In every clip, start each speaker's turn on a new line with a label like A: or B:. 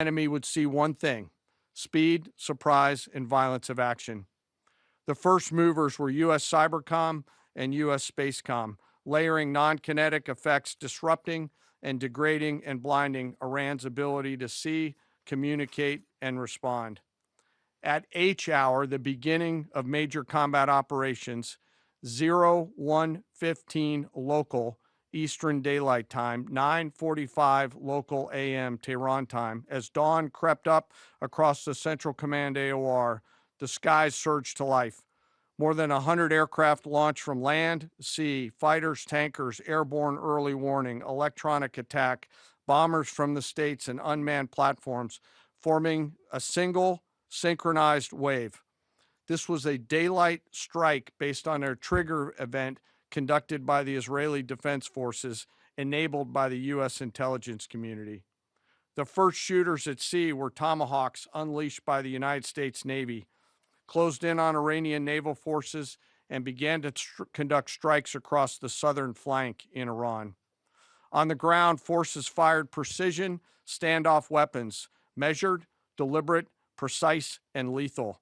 A: enemy would see one thing: speed, surprise, and violence of action. The first movers were U.S. Cybercom and U.S. Spacecom, layering non kinetic effects, disrupting and degrading and blinding Iran's ability to see, communicate, and respond. At H hour, the beginning of major combat operations, 01:15 local Eastern Daylight Time, 9:45 local AM Tehran time, as dawn crept up across the Central Command AOR, the skies surged to life. More than 100 aircraft launched from land, sea, fighters, tankers, airborne early warning, electronic attack, bombers from the states, and unmanned platforms, forming a single synchronized wave. This was a daylight strike based on a trigger event conducted by the Israeli Defense Forces, enabled by the U.S. intelligence community. The first shooters at sea were Tomahawks unleashed by the United States Navy, closed in on Iranian naval forces, and began to conduct strikes across the southern flank in Iran. On the ground, forces fired precision standoff weapons, measured, deliberate, precise, and lethal.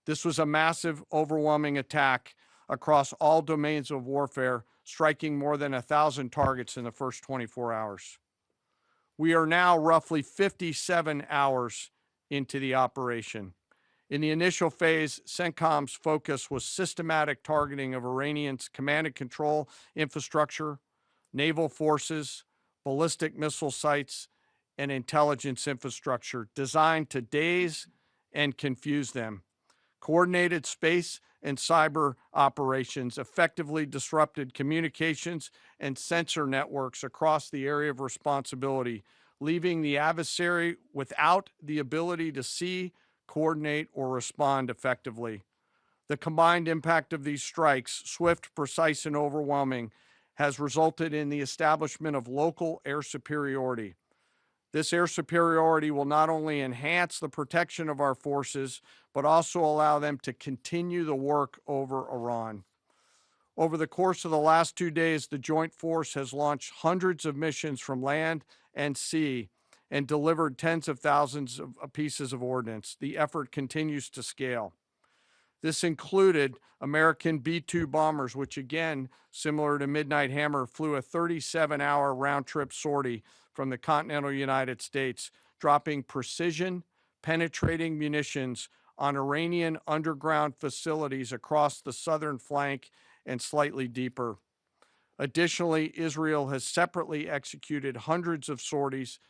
A: This was a massive, overwhelming attack across all domains of warfare, striking more than 1,000 targets in the first 24 hours. We are now roughly 57 hours into the operation. In the initial phase, CENTCOM's focus was systematic targeting of Iranians' command and control infrastructure, naval forces, ballistic missile sites, and intelligence infrastructure designed to daze and confuse them. Coordinated space and cyber operations effectively disrupted communications and sensor networks across the area of responsibility, leaving the adversary without the ability to see, coordinate, or respond effectively. The combined impact of these strikes, swift, precise, and overwhelming, has resulted in the establishment of local air superiority. This air superiority will not only enhance the protection of our forces, but also allow them to continue the work over Iran. Over the course of the last 2 days, the Joint Force has launched hundreds of missions from land and sea and delivered tens of thousands of pieces of ordnance. The effort continues to scale. This included American B-2 bombers, which again, similar to Midnight Hammer, flew a 37-hour round-trip sortie from the continental United States, dropping precision, penetrating munitions on Iranian underground facilities across the southern flank and slightly deeper. Additionally, Israel has separately executed hundreds of sorties